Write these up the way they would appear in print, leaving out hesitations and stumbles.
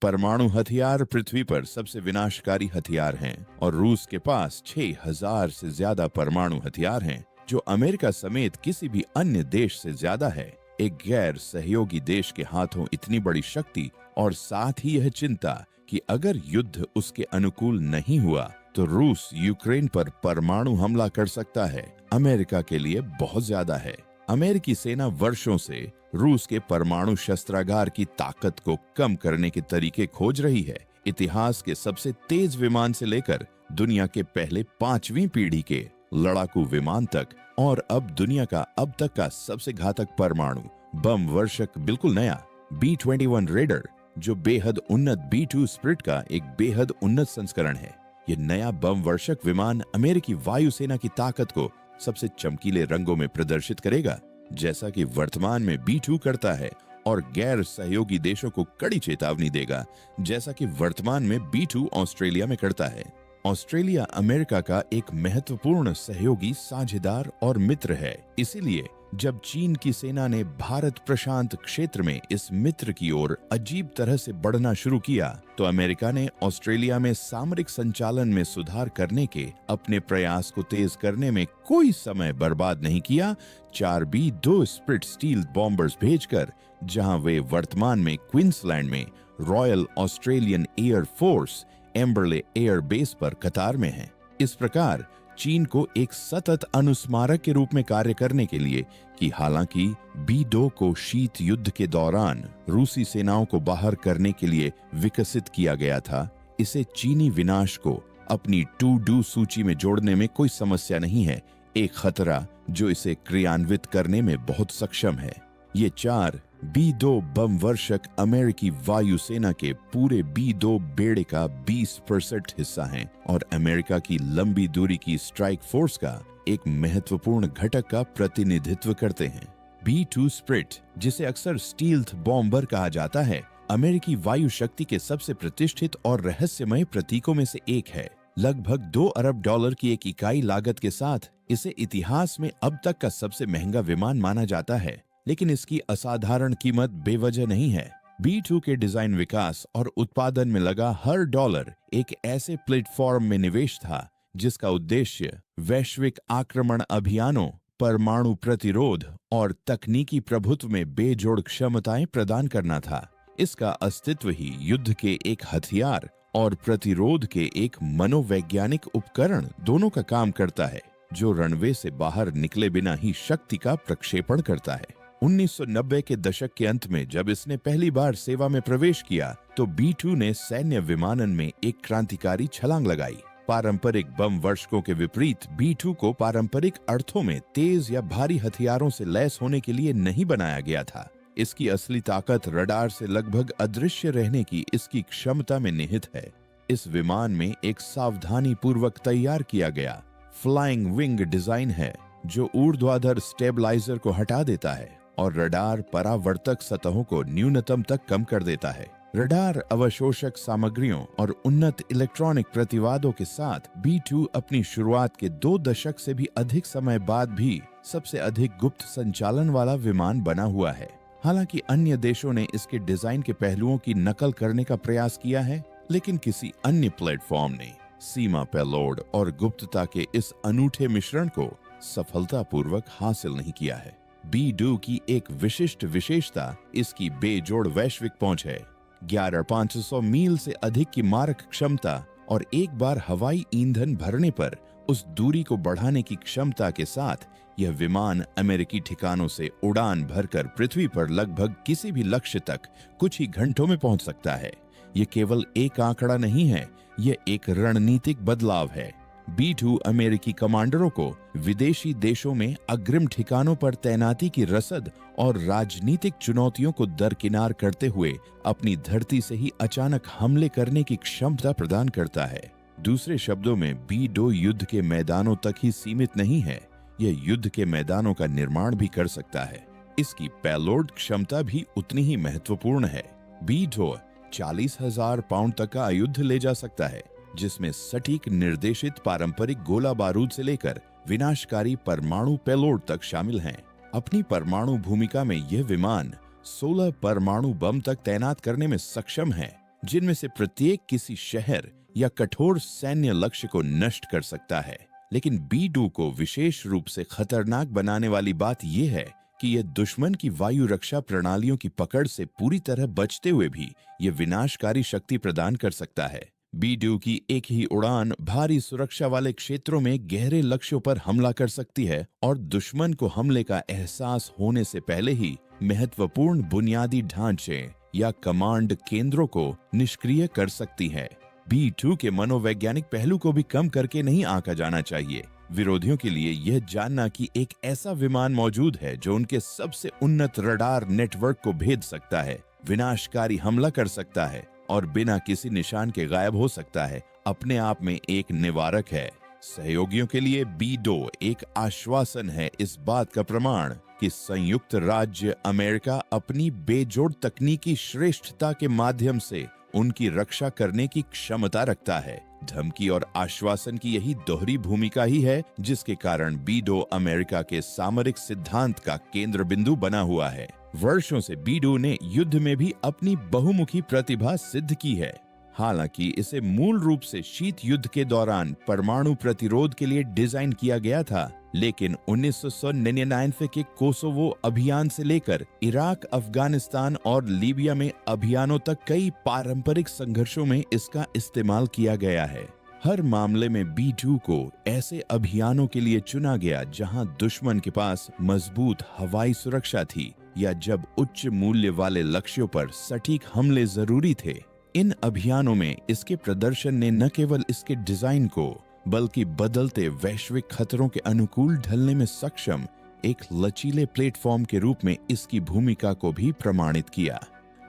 परमाणु हथियार पृथ्वी पर सबसे विनाशकारी हथियार हैं और रूस के पास 6000 से ज्यादा परमाणु हथियार हैं, जो अमेरिका समेत किसी भी अन्य देश से ज्यादा है। एक गैर सहयोगी देश के हाथों इतनी बड़ी शक्ति और साथ ही यह चिंता कि अगर युद्ध उसके अनुकूल नहीं हुआ तो रूस यूक्रेन पर परमाणु हमला कर सकता है, अमेरिका के लिए बहुत ज्यादा है। अमेरिकी सेना वर्षों से रूस के परमाणु शस्त्रागार की ताकत को कम करने के तरीके खोज रही है। इतिहास के सबसे तेज विमान से लेकर दुनिया के पहले 5वीं पीढ़ी के लड़ाकू विमान तक और अब दुनिया का अब तक का सबसे घातक परमाणु बम वर्षक बिल्कुल नया B-21 रेडर, जो बेहद उन्नत B-2 स्प्रिट का एक बेहद उन्नत संस्करण है। ये नया बम वर्षक विमान अमेरिकी वायुसेना की ताकत को सबसे चमकीले रंगों में प्रदर्शित करेगा, जैसा कि वर्तमान में B-2 करता है, और गैर सहयोगी देशों को कड़ी चेतावनी देगा, जैसा कि वर्तमान में B-2 ऑस्ट्रेलिया में करता है। ऑस्ट्रेलिया अमेरिका का एक महत्वपूर्ण सहयोगी, साझेदार और मित्र है। इसीलिए जब चीन की सेना ने भारत प्रशांत क्षेत्र में इस मित्र की ओर अजीब तरह से बढ़ना शुरू किया, तो अमेरिका ने ऑस्ट्रेलिया में सामरिक संचालन में सुधार करने के अपने प्रयास को तेज करने में कोई समय बर्बाद नहीं किया। 4 B-2 स्प्रिट स्टील बॉम्बर्स भेजकर, जहां वे वर्तमान में क्वींसलैंड में royal Australian air force Amberley air base पर कतार में हैं। इस प्रकार चीन को एक सतत अनुस्मारक के रूप में कार्य करने के लिए कि हालांकि B-2 को शीत युद्ध के दौरान रूसी सेनाओं को बाहर करने के लिए विकसित किया गया था, इसे चीनी विनाश को अपनी टू डू सूची में जोड़ने में कोई समस्या नहीं है, एक खतरा जो इसे क्रियान्वित करने में बहुत सक्षम है। ये 4 B-2 बम वर्षक अमेरिकी वायुसेना के पूरे B-2 बेड़े का 20% हिस्सा हैं और अमेरिका की लंबी दूरी की स्ट्राइक फोर्स का एक महत्वपूर्ण घटक का प्रतिनिधित्व करते हैं। B-2 स्प्रिट, जिसे अक्सर स्टील्थ बॉम्बर कहा जाता है, अमेरिकी वायु शक्ति के सबसे प्रतिष्ठित और रहस्यमय प्रतीकों में से एक है। लगभग $2 अरब की एक इकाई लागत के साथ इसे इतिहास में अब तक का सबसे महंगा विमान माना जाता है, लेकिन इसकी असाधारण कीमत बेवजह नहीं है। B-2 के डिजाइन, विकास और उत्पादन में लगा हर डॉलर एक ऐसे प्लेटफॉर्म में निवेश था जिसका उद्देश्य वैश्विक आक्रमण अभियानों, परमाणु प्रतिरोध और तकनीकी प्रभुत्व में बेजोड़ क्षमताएं प्रदान करना था। इसका अस्तित्व ही युद्ध के एक हथियार और प्रतिरोध के एक मनोवैज्ञानिक उपकरण दोनों का काम करता है, जो रनवे से बाहर निकले बिना ही शक्ति का प्रक्षेपण करता है। 1990 के दशक के अंत में जब इसने पहली बार सेवा में प्रवेश किया, तो B-2 ने सैन्य विमानन में एक क्रांतिकारी छलांग लगाई। पारंपरिक बम वर्षकों के विपरीत B-2 को पारंपरिक अर्थों में तेज या भारी हथियारों से लैस होने के लिए नहीं बनाया गया था। इसकी असली ताकत रडार से लगभग अदृश्य रहने की इसकी क्षमता में निहित है। इस विमान में एक सावधानी पूर्वक तैयार किया गया फ्लाइंग विंग डिजाइन है, जो ऊर्ध्वाधर स्टेबलाइजर को हटा देता है और रडार परावर्तक सतहों को न्यूनतम तक कम कर देता है। रडार अवशोषक सामग्रियों और उन्नत इलेक्ट्रॉनिक प्रतिवादों के साथ B-2 अपनी शुरुआत के 2 दशक से भी अधिक समय बाद भी सबसे अधिक गुप्त संचालन वाला विमान बना हुआ है। हालांकि अन्य देशों ने इसके डिजाइन के पहलुओं की नकल करने का प्रयास किया है, लेकिन किसी अन्य प्लेटफॉर्म ने सीमा पेलोड और गुप्तता के इस अनूठे मिश्रण को सफलतापूर्वक हासिल नहीं किया है। B-2 की एक विशिष्ट विशेषता इसकी बेजोड़ वैश्विक पहुंच है। 11,500 मील से अधिक की मारक क्षमता और एक बार हवाई ईंधन भरने पर उस दूरी को बढ़ाने की क्षमता के साथ यह विमान अमेरिकी ठिकानों से उड़ान भरकर पृथ्वी पर लगभग किसी भी लक्ष्य तक कुछ ही घंटों में पहुंच सकता है। ये केवल एक आंकड़ा नहीं है, यह एक रणनीतिक बदलाव है। B-2 अमेरिकी कमांडरों को विदेशी देशों में अग्रिम ठिकानों पर तैनाती की रसद और राजनीतिक चुनौतियों को दरकिनार करते हुए अपनी धरती से ही अचानक हमले करने की क्षमता प्रदान करता है। दूसरे शब्दों में B-2 युद्ध के मैदानों तक ही सीमित नहीं है, यह युद्ध के मैदानों का निर्माण भी कर सकता है। इसकी पेलोड क्षमता भी उतनी ही महत्वपूर्ण है। B-2 40,000 पाउंड तक का आयुध ले जा सकता है, जिसमें सटीक निर्देशित पारंपरिक गोला बारूद से लेकर विनाशकारी परमाणु पेलोड तक शामिल हैं। अपनी परमाणु भूमिका में यह विमान 16 परमाणु बम तक तैनात करने में सक्षम है, जिनमें से प्रत्येक किसी शहर या कठोर सैन्य लक्ष्य को नष्ट कर सकता है। लेकिन B-2 को विशेष रूप से खतरनाक बनाने वाली बात यह है कि यह दुश्मन की वायु रक्षा प्रणालियों की पकड़ से पूरी तरह बचते हुए भी यह विनाशकारी शक्ति प्रदान कर सकता है। B-2 की एक ही उड़ान भारी सुरक्षा वाले क्षेत्रों में गहरे लक्ष्यों पर हमला कर सकती है और दुश्मन को हमले का एहसास होने से पहले ही महत्वपूर्ण बुनियादी ढांचे या कमांड केंद्रों को निष्क्रिय कर सकती है। B-2 के मनोवैज्ञानिक पहलू को भी कम करके नहीं आंका जाना चाहिए। विरोधियों के लिए यह जानना कि एक ऐसा विमान मौजूद है जो उनके सबसे उन्नत रडार नेटवर्क को भेद सकता है, विनाशकारी हमला कर सकता है और बिना किसी निशान के गायब हो सकता है, अपने आप में एक निवारक है। सहयोगियों के लिए B-2 एक आश्वासन है, इस बात का प्रमाण कि संयुक्त राज्य अमेरिका अपनी बेजोड़ तकनीकी श्रेष्ठता के माध्यम से उनकी रक्षा करने की क्षमता रखता है। धमकी और आश्वासन की यही दोहरी भूमिका ही है जिसके कारण B-2 अमेरिका के सामरिक सिद्धांत का केंद्र बिंदु बना हुआ है। वर्षों से B-2 ने युद्ध में भी अपनी बहुमुखी प्रतिभा सिद्ध की है। हालांकि इसे मूल रूप से शीत युद्ध के दौरान परमाणु प्रतिरोध के लिए डिजाइन किया गया था, लेकिन 1999 के कोसोवो अभियान से लेकर इराक, अफगानिस्तान और लीबिया में अभियानों तक कई पारंपरिक संघर्षों में इसका इस्तेमाल किया गया है। हर मामले में B-2 को ऐसे अभियानों के लिए चुना गया जहां दुश्मन के पास मजबूत हवाई सुरक्षा थी या जब उच्च मूल्य वाले लक्ष्यों पर सटीक हमले जरूरी थे। इन अभियानों में इसके प्रदर्शन ने न केवल इसके डिजाइन को बल्कि बदलते वैश्विक खतरों के अनुकूल ढलने में सक्षम एक लचीले प्लेटफॉर्म के रूप में इसकी भूमिका को भी प्रमाणित किया।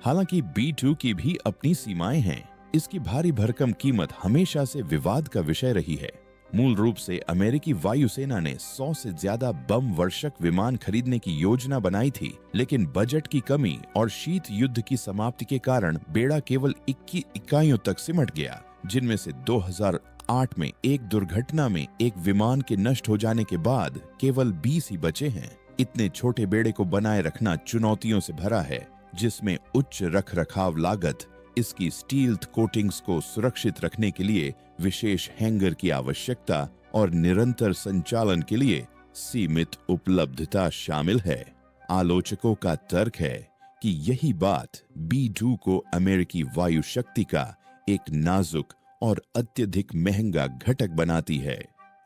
हालांकि B-2 की भी अपनी सीमाएं हैं। इसकी भारी भरकम कीमत हमेशा से विवाद का विषय रही है। मूल रूप से अमेरिकी वायुसेना ने 100 से ज्यादा बम वर्षक विमान खरीदने की योजना बनाई थी, लेकिन बजट की कमी और शीत युद्ध की समाप्ति के कारण बेड़ा केवल 21 इकाइयों तक सिमट गया, जिनमें से 2008 में एक दुर्घटना में एक विमान के नष्ट हो जाने के बाद केवल 20 ही बचे हैं। इतने छोटे बेड़े को बनाए रखना चुनौतियों से भरा है, जिसमें उच्च रखरखाव लागत, इसकी स्टील्थ कोटिंग्स को सुरक्षित रखने के लिए विशेष हैंगर की आवश्यकता और निरंतर संचालन के लिए सीमित उपलब्धता शामिल है। आलोचकों का तर्क है कि यही बात B-2 को अमेरिकी वायु शक्ति का एक नाजुक और अत्यधिक महंगा घटक बनाती है।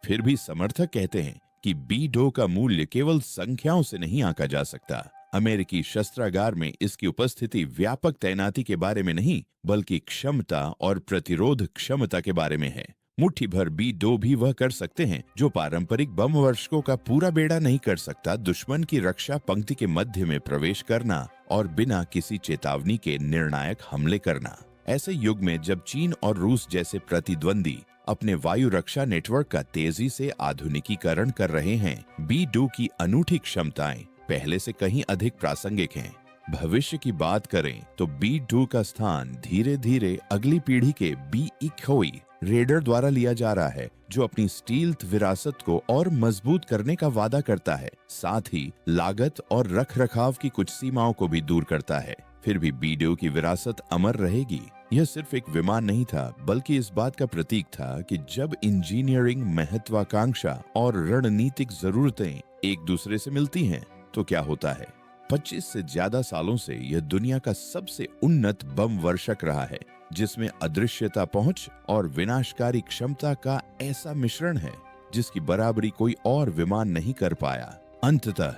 फिर भी समर्थक कहते हैं कि B-2 का मूल्य केवल संख्याओं से नहीं आंका जा सकता। अमेरिकी शस्त्रागार में इसकी उपस्थिति व्यापक तैनाती के बारे में नहीं, बल्कि क्षमता और प्रतिरोध क्षमता के बारे में है। मुट्ठी भर B-2 भी वह कर सकते हैं जो पारंपरिक बम वर्षकों का पूरा बेड़ा नहीं कर सकता। दुश्मन की रक्षा पंक्ति के मध्य में प्रवेश करना और बिना किसी चेतावनी के निर्णायक हमले करना। ऐसे युग में जब चीन और रूस जैसे प्रतिद्वंदी अपने वायु रक्षा नेटवर्क का तेजी से आधुनिकीकरण कर रहे हैं, B-2 की अनूठी क्षमताएं पहले से कहीं अधिक प्रासंगिक हैं। भविष्य की बात करें तो B-2 का स्थान धीरे धीरे अगली पीढ़ी के B-1 रेडर द्वारा लिया जा रहा है, जो अपनी स्टील्थ विरासत को और मजबूत करने का वादा करता है, साथ ही लागत और रखरखाव की कुछ सीमाओं को भी दूर करता है। फिर भी B-2 की विरासत अमर रहेगी। यह सिर्फ एक विमान नहीं था, बल्कि इस बात का प्रतीक था कि जब इंजीनियरिंग, महत्वाकांक्षा और रणनीतिक जरूरतें एक दूसरे से मिलती हैं तो क्या होता है। 25 से ज्यादा सालों से यह दुनिया का सबसे उन्नत बम वर्षक रहा है, जिसमें अदृश्यता, पहुंच और विनाशकारी क्षमता का ऐसा मिश्रण है जिसकी बराबरी कोई और विमान नहीं कर पाया। अंततः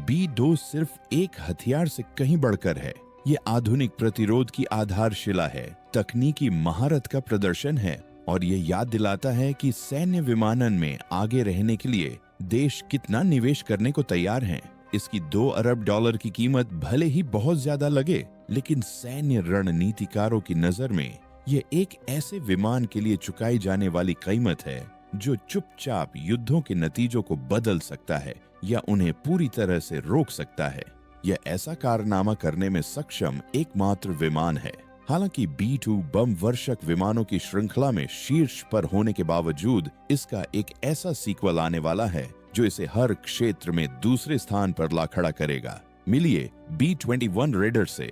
B-2 सिर्फ एक हथियार से कहीं बढ़कर है। ये आधुनिक प्रतिरोध की आधारशिला है, तकनीकी महारत का प्रदर्शन है और ये याद दिलाता है कि सैन्य विमानन में आगे रहने के लिए देश कितना निवेश करने को तैयार हैं। इसकी $2 अरब की कीमत भले ही बहुत ज्यादा लगे, लेकिन सैन्य रणनीतिकारों की नजर में ये एक ऐसे विमान के लिए चुकाई जाने वाली कीमत है जो चुपचाप युद्धों के नतीजों को बदल सकता है या उन्हें पूरी तरह से रोक सकता है। यह ऐसा कारनामा करने में सक्षम एकमात्र विमान है। हालांकि B-2 बम वर्षक विमानों की श्रृंखला में शीर्ष पर होने के बावजूद इसका एक ऐसा सीक्वल आने वाला है जो इसे हर क्षेत्र में दूसरे स्थान पर ला खड़ा करेगा। मिलिए B-21 रेडर से।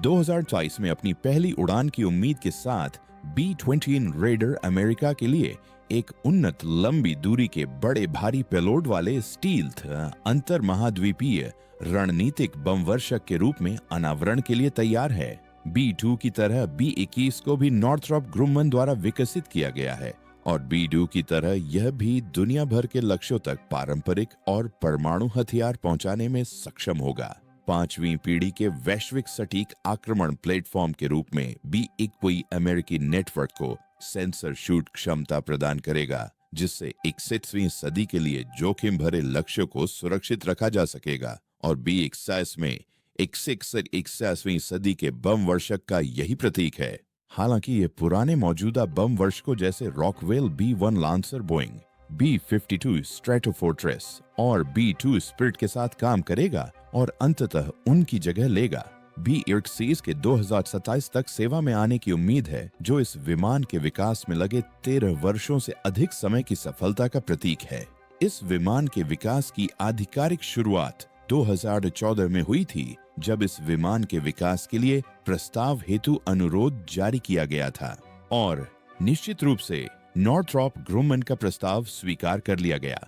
2022 में अपनी पहली उड़ान की उम्मीद के साथ B-21 रेडर अमेरिका के लिए एक उन्नत लंबी दूरी के बड़े भारी पेलोड वाले स्टील्थ अंतर महाद्वीपीय रणनीतिक बम वर्षक के रूप में अनावरण के लिए तैयार है। B-2 की तरह B-21 को भी नॉर्थरॉप ग्रुमन द्वारा विकसित किया गया है और B-2 की तरह यह भी दुनिया भर के लक्ष्यों तक पारंपरिक और परमाणु हथियार पहुंचाने में सक्षम होगा। 5वीं पीढ़ी के वैश्विक सटीक आक्रमण प्लेटफॉर्म के रूप में B-21 अमेरिकी नेटवर्क को सेंसर शूट क्षमता प्रदान करेगा, जिससे 21वीं सदी के लिए जोखिम भरे लक्ष्यों को सुरक्षित रखा जा सकेगा और B-21 में 21वीं सदी के बम वर्षक का यही प्रतीक है। हालांकि ये पुराने मौजूदा बम वर्षकों जैसे Rockwell B-1 lancer Boeing, B-52 Stratofortress और B-2 स्पिरिट के साथ काम करेगा और अंततः उनकी जगह लेगा। B-21 के 2027 तक सेवा में आने की उम्मीद है, जो इस विमान के विकास में लगे 13 वर्षों से अधिक समय की सफलता का प्रतीक है। इस विमान के विकास की आधिकारिक शुरुआत 2014 में हुई थी, जब इस विमान के विकास के लिए प्रस्ताव हेतु अनुरोध जारी किया गया था और निश्चित रूप से नॉर्थरॉप ग्रुमन का प्रस्ताव स्वीकार कर लिया गया।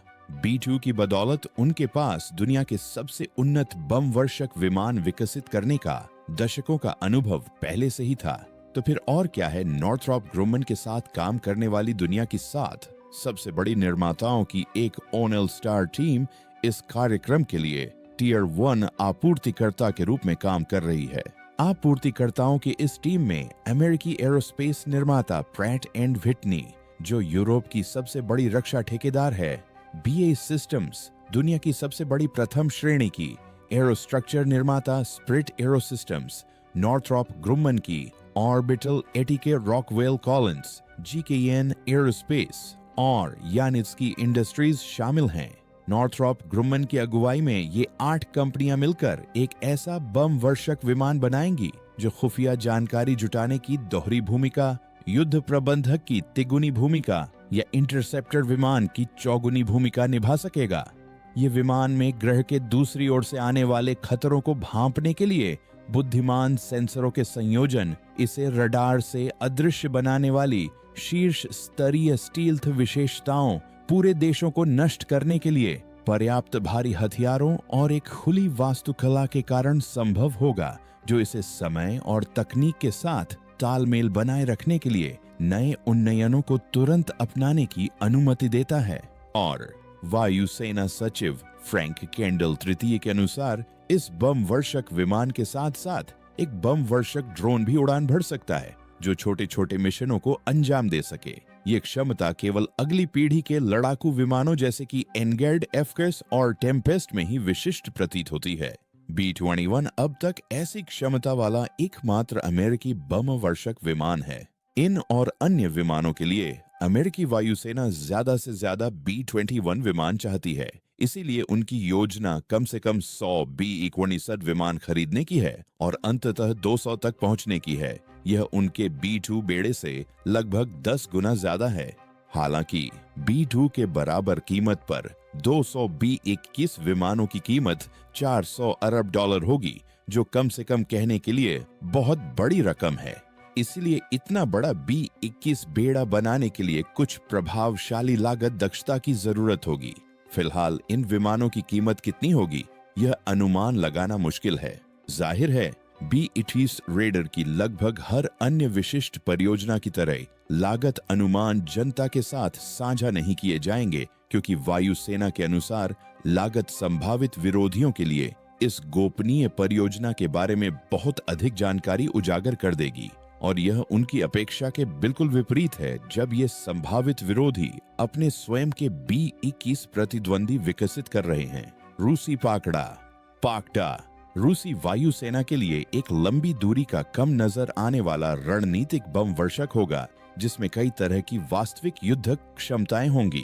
B-2 की बदौलत उनके पास दुनिया के सबसे उन्नत बम वर्षक विमान विकसित करने का दशकों का अनुभव पहले से ही था। तो फिर और क्या है नॉर्थरॉप ग्रुमन के साथ काम करने वाली दुनिया की 7 सबसे बड़ी निर्माताओं की एक ऑनल स्टार टीम इस कार्यक्रम के लिए टियर 1 आपूर्तिकर्ता के रूप में काम कर रही है। आपूर्तिकर्ताओं की इस टीम में अमेरिकी एरोस्पेस निर्माता प्रैट एंड व्हिटनी, जो यूरोप की सबसे बड़ी रक्षा ठेकेदार है, BAE सिस्टम्स, दुनिया की सबसे बड़ी प्रथम श्रेणी की एरोस्ट्रक्चर निर्माता spirit arrow systems, Northrop Grumman की orbital ATK Rockwell Collins, GKN aerospace और यानित्स्की इंडस्ट्रीज शामिल हैं। नॉर्थरॉप ग्रुमन की अगुवाई में ये 8 कंपनियां मिलकर एक ऐसा बम वर्षक विमान बनाएंगी जो खुफिया जानकारी जुटाने की दोहरी भूमिका, युद्ध प्रबंधक की तिगुनी भूमिका या इंटरसेप्टर विमान की चौगुनी भूमिका निभा सकेगा। ये विमान में ग्रह के दूसरी ओर से आने वाले खतरों को भांपने के लिए बुद्धिमान सेंसरों के संयोजन, इसे रडार से अदृश्य बनाने वाली शीर्ष स्तरीय स्टील्थ विशेषताओं, पूरे देशों को नष्ट करने के लिए पर्याप्त भारी हथियारों और एक खुली वास्तुकला के कारण संभव होगा, जो इसे समय और तकनीक के साथ तालमेल बनाए रखने के लिए नए उन्नयनों को तुरंत अपनाने की अनुमति देता है। और वायुसेना सचिव फ्रैंक कैंडल तृतीय के अनुसार इस बम वर्षक विमान के साथ साथ एक बम वर्षक ड्रोन भी उड़ान भर सकता है, जो छोटे छोटे मिशनों को अंजाम दे सके। ये क्षमता केवल अगली पीढ़ी के लड़ाकू विमानों जैसे कि एनगेर्ड एफकेस और टेम्पेस्ट में ही विशिष्ट प्रतीत होती है। B-21 अब तक ऐसी क्षमता वाला एकमात्र अमेरिकी बम वर्षक विमान है। इन और अन्य विमानों के लिए अमेरिकी वायुसेना ज्यादा से ज्यादा B-21 विमान चाहती है। इसीलिए उनकी योजना कम से कम 100 B-21 विमान खरीदने की है और अंततः 200 तक पहुंचने की है। यह उनके B-2 बेड़े से लगभग 10 गुना ज्यादा है। हालांकि B-2 के बराबर कीमत पर 200 B-21 विमानों की कीमत $400 अरब होगी, जो कम से कम कहने के लिए बहुत बड़ी रकम है। इसलिए इतना बड़ा B-21 बेड़ा बनाने के लिए कुछ प्रभावशाली लागत दक्षता की जरूरत होगी। फिलहाल इन विमानों की कीमत कितनी होगी, यह अनुमान लगाना मुश्किल है। जाहिर है B-21 रेडर की लगभग हर अन्य विशिष्ट परियोजना की तरह लागत अनुमान जनता के साथ साझा नहीं किए जाएंगे, क्योंकि वायुसेना के अनुसार लागत संभावित विरोधियों के लिए इस गोपनीय परियोजना के बारे में बहुत अधिक जानकारी उजागर कर देगी और यह उनकी अपेक्षा के बिल्कुल विपरीत है, जब ये संभावित विरोधी अपने स्वयं के B-21 प्रतिद्वंदी विकसित कर रहे हैं। रूसी पाकड़ा रूसी वायुसेना के लिए एक लंबी दूरी का कम नजर आने वाला रणनीतिक बम वर्षक होगा, जिसमें कई तरह की वास्तविक युद्ध क्षमताएं होंगी।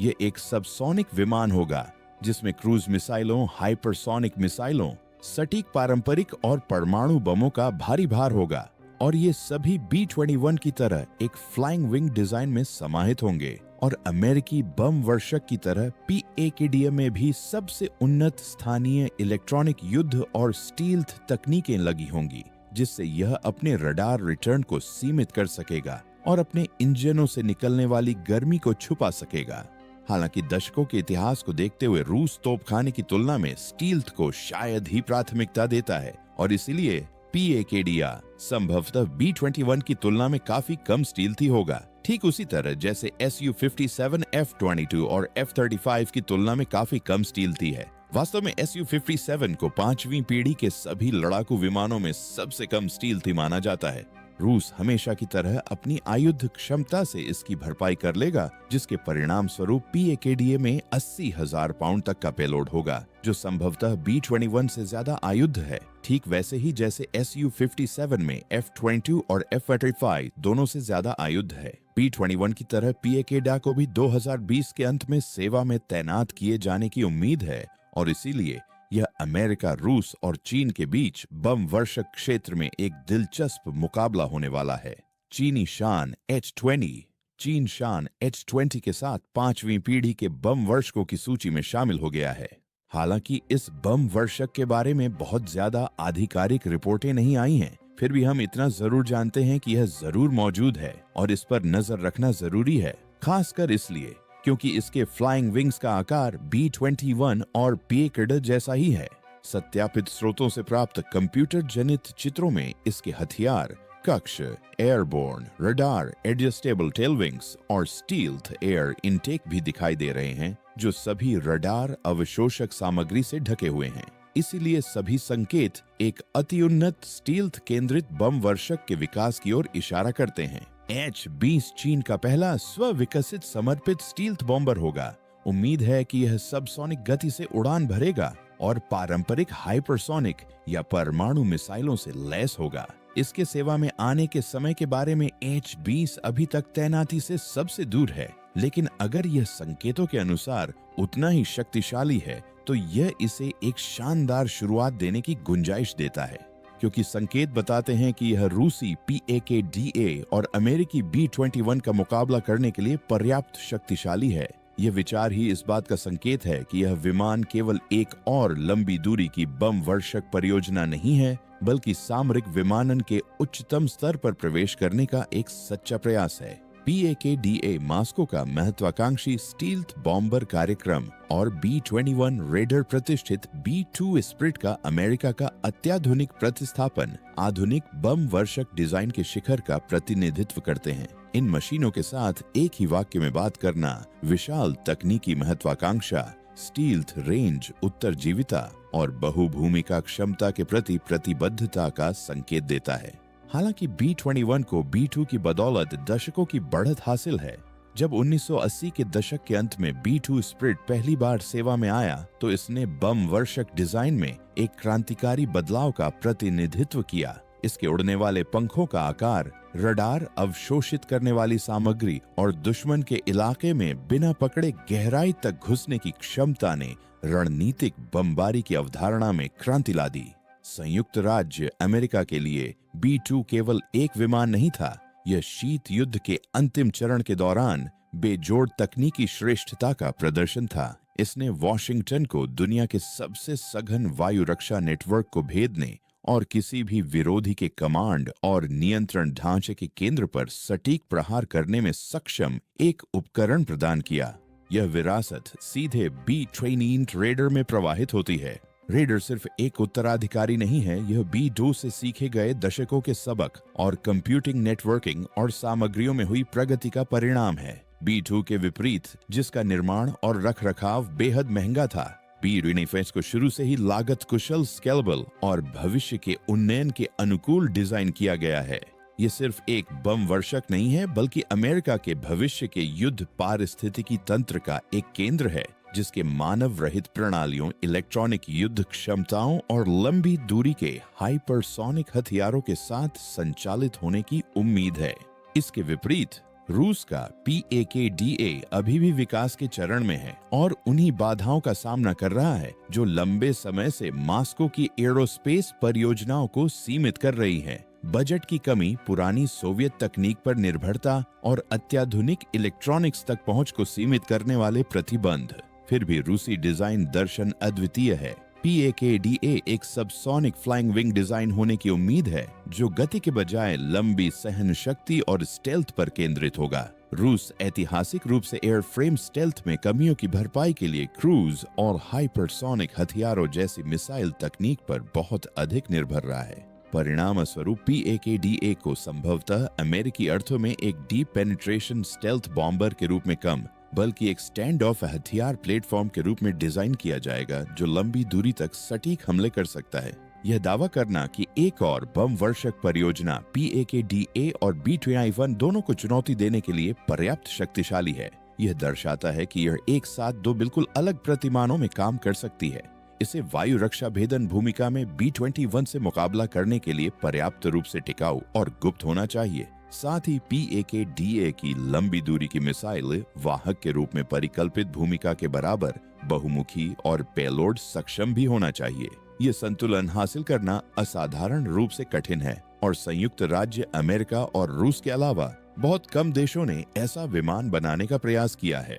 ये एक सबसोनिक विमान होगा जिसमें क्रूज मिसाइलों, हाइपरसोनिक मिसाइलों, सटीक पारंपरिक और परमाणु बमों का भारी भार होगा और ये सभी B-21 की तरह एक फ्लाइंग विंग डिजाइन में समाहित होंगे और अमेरिकी बम वर्षक की तरह PAKDA में भी सबसे उन्नत स्थानीय इलेक्ट्रॉनिक युद्ध और स्टील्थ तकनीकें लगी होंगी, जिससे यह अपने रडार रिटर्न को सीमित कर सकेगा और अपने इंजनों से निकलने वाली गर्मी को छुपा सकेगा। हालांकि दशकों के इतिहास को देखते हुए रूस तोपखाने की तुलना में स्टील्थ को शायद ही प्राथमिकता देता है और इसीलिए PAKDA संभवतः B-21 की तुलना में काफी कम स्टील्थी होगा। ठीक उसी तरह जैसे Su-57, F-22 और F-35 की तुलना में काफी कम स्टील्थी है। वास्तव में Su-57 को 5वीं पीढ़ी के सभी लड़ाकू विमानों में सबसे कम स्टील्थी माना जाता है। रूस हमेशा की तरह अपनी आयुध क्षमता से इसकी भरपाई कर लेगा, जिसके परिणाम स्वरूप PAKDA में 80,000 पाउंड तक का पेलोड होगा, जो संभवतः B-21 से ज्यादा आयुध है। ठीक वैसे ही जैसे Su-57 में F-22 और F-35 दोनों से ज्यादा आयुध है। B-21 की तरह PAKDA को भी 2020 के अंत में सेवा में तैनात किए जाने की उम्मीद है और इसीलिए यह अमेरिका, रूस और चीन के बीच बम वर्षक क्षेत्र में एक दिलचस्प मुकाबला होने वाला है। चीनी शान H-20 चीन शान H-20 के साथ 5वीं पीढ़ी के बम वर्षकों की सूची में शामिल हो गया है। हालांकि इस बम वर्षक के बारे में बहुत ज्यादा आधिकारिक रिपोर्टें नहीं आई हैं, फिर भी हम इतना जरूर जानते हैं कि यह जरूर मौजूद है और इस पर नजर रखना जरूरी है, खासकर इसलिए क्योंकि इसके फ्लाइंग विंग्स का आकार B-21 और PAKDA जैसा ही है। सत्यापित स्रोतों से प्राप्त कंप्यूटर जनित चित्रों में इसके हथियार, कक्ष, airborne, radar, adjustable tail wings और स्टील्थ एयर इनटेक भी दिखाई दे रहे हैं, जो सभी रडार अवशोषक सामग्री से ढके हुए हैं। इसीलिए सभी संकेत एक अत्युन्नत स्टील्थ केंद्रित बम वर्षक के विकास की ओर इशारा करते हैं। H-20 चीन का पहला स्व-विकसित समर्पित स्टील्थ बॉम्बर होगा। उम्मीद है कि यह सबसोनिक गति से उड़ान भरेगा और पारंपरिक हाइपरसोनिक या परमाणु मिसाइलों से लैस होगा। इसके सेवा में आने के समय के बारे में H-20 अभी तक तैनाती से सबसे दूर है, लेकिन अगर यह संकेतों के अनुसार उतना ही शक्तिशाली है तो यह इसे एक शानदार शुरुआत देने की गुंजाइश देता है, क्योंकि संकेत बताते हैं कि यह रूसी PAKDA और अमेरिकी B-21 का मुकाबला करने के लिए पर्याप्त शक्तिशाली है। यह विचार ही इस बात का संकेत है कि यह विमान केवल एक और लंबी दूरी की बम वर्षक परियोजना नहीं है, बल्कि सामरिक विमानन के उच्चतम स्तर पर प्रवेश करने का एक सच्चा प्रयास है। PAKDA मास्को का महत्वाकांक्षी स्टील्थ बॉम्बर कार्यक्रम और B-21 रेडर प्रतिष्ठित B-2 स्प्रिट का अमेरिका का अत्याधुनिक प्रतिस्थापन आधुनिक बम वर्षक डिजाइन के शिखर का प्रतिनिधित्व करते हैं। इन मशीनों के साथ एक ही वाक्य में बात करना विशाल तकनीकी महत्वाकांक्षा, स्टील्थ रेंज, उत्तरजीविता और बहुभूमिका क्षमता के प्रति प्रतिबद्धता का संकेत देता है। हालांकि B-21 को B-2 की बदौलत दशकों की बढ़त हासिल है। जब 1980 के दशक के अंत में B-2 स्प्रिट पहली बार सेवा में आया तो इसने बम वर्षक डिजाइन में एक क्रांतिकारी बदलाव का प्रतिनिधित्व किया। इसके उड़ने वाले पंखों का आकार, रडार अवशोषित करने वाली सामग्री और दुश्मन के इलाके में बिना पकड़े गहराई तक घुसने की क्षमता ने रणनीतिक बमबारी की अवधारणा में क्रांति ला दी। संयुक्त राज्य अमेरिका के लिए B-2 केवल एक विमान नहीं था, यह शीत युद्ध के अंतिम चरण के दौरान बेजोड़ तकनीकी श्रेष्ठता का प्रदर्शन था। इसने वॉशिंगटन को दुनिया के सबसे सघन वायु रक्षा नेटवर्क को भेदने और किसी भी विरोधी के कमांड और नियंत्रण ढांचे के केंद्र पर सटीक प्रहार करने में सक्षम एक उपकरण प्रदान किया। यह विरासत सीधे B-21 रेडर में प्रवाहित होती है। रेडर सिर्फ एक उत्तराधिकारी नहीं है, यह B-2 से सीखे गए दशकों के सबक और कंप्यूटिंग, नेटवर्किंग और सामग्रियों में हुई प्रगति का परिणाम है। B-2 के विपरीत, जिसका निर्माण और रखरखाव बेहद महंगा था, B-21 को शुरू से ही लागत कुशल, स्केलेबल और भविष्य के उन्नयन के अनुकूल डिजाइन किया गया है। ये सिर्फ एक बम वर्षक नहीं है, बल्कि अमेरिका के भविष्य के युद्ध पारिस्थितिकी तंत्र का एक केंद्र है, जिसके मानव रहित प्रणालियों, इलेक्ट्रॉनिक युद्ध क्षमताओं और लंबी दूरी के हाइपरसोनिक हथियारों के साथ संचालित होने की उम्मीद है। इसके विपरीत रूस का PAKDA अभी भी विकास के चरण में है और उन्हीं बाधाओं का सामना कर रहा है जो लंबे समय से मास्को की एरोस्पेस परियोजनाओं को सीमित कर रही है। बजट की कमी, पुरानी सोवियत तकनीक पर निर्भरता और अत्याधुनिक इलेक्ट्रॉनिक्स तक पहुंच को सीमित करने वाले प्रतिबंध। फिर भी रूसी डिजाइन दर्शन अद्वितीय है। PAK-DA एक सबसोनिक फ्लाइंग विंग डिजाइन होने की उम्मीद है जो गति के बजाय लंबी सहन शक्ति और स्टेल्थ पर केंद्रित होगा। रूस ऐतिहासिक रूप से एयरफ्रेम स्टेल्थ में कमियों की भरपाई के लिए क्रूज और हाइपरसोनिक हथियारों जैसी मिसाइल तकनीक पर बहुत अधिक निर्भर रहा है। परिणाम स्वरूप PAK-DA को संभवतः अमेरिकी अर्थों में एक डीप पेनिट्रेशन स्टेल्थ बॉम्बर के रूप में कम बल्कि एक स्टैंड ऑफ हथियार प्लेटफॉर्म के रूप में डिजाइन किया जाएगा जो लंबी दूरी तक सटीक हमले कर सकता है। यह दावा करना कि एक और बम वर्षक परियोजना PAK-DA और B-21 दोनों को चुनौती देने के लिए पर्याप्त शक्तिशाली है, यह दर्शाता है कि यह एक साथ दो बिल्कुल अलग प्रतिमानों में काम कर सकती है। इसे वायु रक्षा भेदन भूमिका में B-21 से मुकाबला करने के लिए पर्याप्त रूप से टिकाऊ और गुप्त होना चाहिए। साथ ही PAK-DA की लंबी दूरी की मिसाइल वाहक के रूप में परिकल्पित भूमिका के बराबर बहुमुखी और पेलोड सक्षम भी होना चाहिए। ये संतुलन हासिल करना असाधारण रूप से कठिन है और संयुक्त राज्य अमेरिका और रूस के अलावा बहुत कम देशों ने ऐसा विमान बनाने का प्रयास किया है।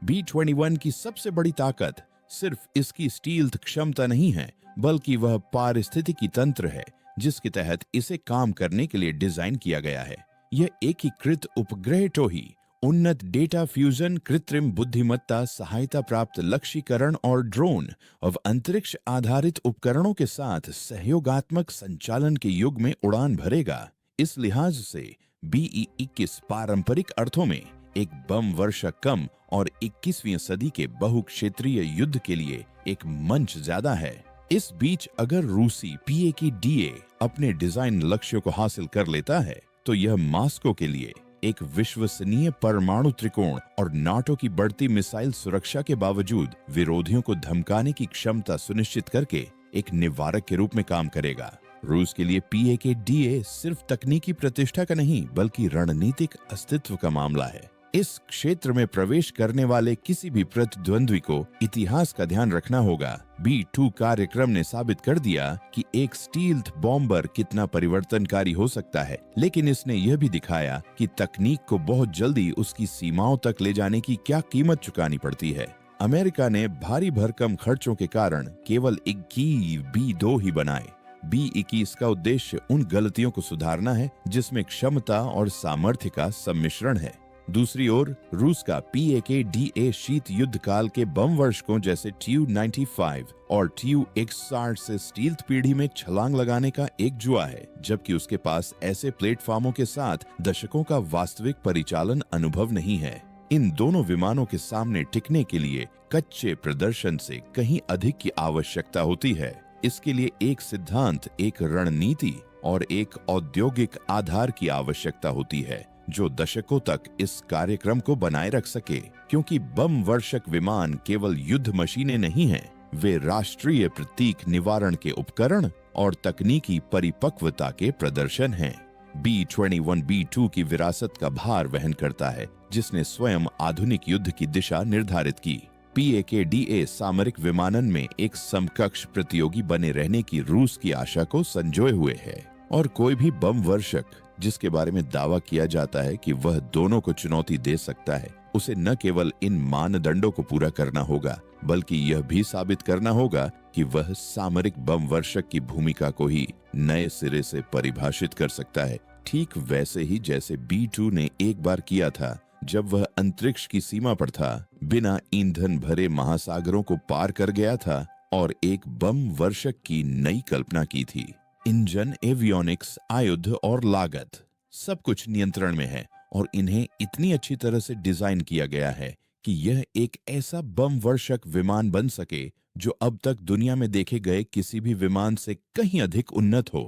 B-21 की सबसे बड़ी ताकत सिर्फ इसकी स्टील्थ क्षमता नहीं है, बल्कि वह पारिस्थितिकी तंत्र है जिसके तहत इसे काम करने के लिए डिजाइन किया गया है। यह एकीकृत उपग्रह टोही, उन्नत डेटा फ्यूजन, कृत्रिम बुद्धिमत्ता, सहायता प्राप्त लक्ष्यीकरण और ड्रोन और अंतरिक्ष आधारित उपकरणों के साथ सहयोगात्मक संचालन के युग में उड़ान भरेगा। इस लिहाज से BE-21 पारंपरिक अर्थों में एक बम वर्षक कम और 21वीं सदी के बहुक्षेत्रीय युद्ध के लिए एक मंच ज्यादा है। इस बीच अगर रूसी PAK-DA अपने डिजाइन लक्ष्यों को हासिल कर लेता है तो यह मास्को के लिए एक विश्वसनीय परमाणु त्रिकोण और नाटो की बढ़ती मिसाइल सुरक्षा के बावजूद विरोधियों को धमकाने की क्षमता सुनिश्चित करके एक निवारक के रूप में काम करेगा। रूस के लिए PAK-DA सिर्फ तकनीकी प्रतिष्ठा का नहीं बल्कि रणनीतिक अस्तित्व का मामला है। इस क्षेत्र में प्रवेश करने वाले किसी भी प्रतिद्वंद्वी को इतिहास का ध्यान रखना होगा। B-2 कार्यक्रम ने साबित कर दिया कि एक स्टील्थ बॉम्बर कितना परिवर्तनकारी हो सकता है, लेकिन इसने यह भी दिखाया कि तकनीक को बहुत जल्दी उसकी सीमाओं तक ले जाने की क्या कीमत चुकानी पड़ती है। अमेरिका ने भारी भरकम खर्चों के कारण केवल 21 B-2 ही बनाए। B-21 का उद्देश्य उन गलतियों को सुधारना है जिसमें क्षमता और सामर्थ्य का सम्मिश्रण है। दूसरी ओर रूस का PAK-DA शीत युद्ध काल के बम वर्षकों जैसे Tu-95 और Tu-160 से स्टील्थ पीढ़ी में छलांग लगाने का एक जुआ है, जबकि उसके पास ऐसे प्लेटफॉर्मों के साथ दशकों का वास्तविक परिचालन अनुभव नहीं है। इन दोनों विमानों के सामने टिकने के लिए कच्चे प्रदर्शन से कहीं अधिक की आवश्यकता होती है। इसके लिए एक सिद्धांत, एक रणनीति और एक औद्योगिक आधार की आवश्यकता होती है जो दशकों तक इस कार्यक्रम को बनाए रख सके, क्योंकि बम वर्षक विमान केवल युद्ध मशीनें नहीं हैं, वे राष्ट्रीय प्रतीक निवारण के उपकरण और तकनीकी परिपक्वता के प्रदर्शन हैं। B-21 B-2 की विरासत का भार वहन करता है जिसने स्वयं आधुनिक युद्ध की दिशा निर्धारित की। PAK-DA सामरिक विमानन में एक समकक्ष प्रतियोगी बने रहने की रूस की आशा को संजोए हुए है और कोई भी बम वर्षक जिसके बारे में दावा किया जाता है कि वह दोनों को चुनौती दे सकता है, उसे न केवल इन मानदंडों को पूरा करना होगा बल्कि यह भी साबित करना होगा कि वह सामरिक बम वर्षक की भूमिका को ही नए सिरे से परिभाषित कर सकता है, ठीक वैसे ही जैसे B-2 ने एक बार किया था जब वह अंतरिक्ष की सीमा पर था, बिना ईंधन भरे महासागरों को पार कर गया था और एक बम वर्षक की नई कल्पना की थी। इंजन, एवियोनिक्स, आयुध और लागत सब कुछ नियंत्रण में है और इन्हें इतनी अच्छी तरह से डिजाइन किया गया है कि यह एक ऐसा बम वर्षक विमान बन सके जो अब तक दुनिया में देखे गए किसी भी विमान से कहीं अधिक उन्नत हो।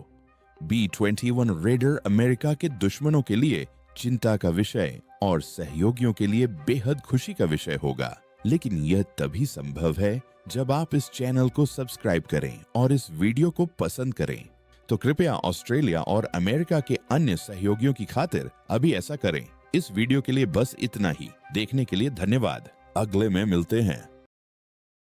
B-21 रेडर अमेरिका के दुश्मनों के लिए चिंता का विषय और सहयोगियों के लिए बेहद खुशी का विषय होगा, लेकिन यह तभी संभव है जब आप इस चैनल को सब्सक्राइब करें और इस वीडियो को पसंद करें। तो कृपया ऑस्ट्रेलिया और अमेरिका के अन्य सहयोगियों की खातिर अभी ऐसा करें। इस वीडियो के लिए बस इतना ही। देखने के लिए धन्यवाद। अगले में मिलते हैं।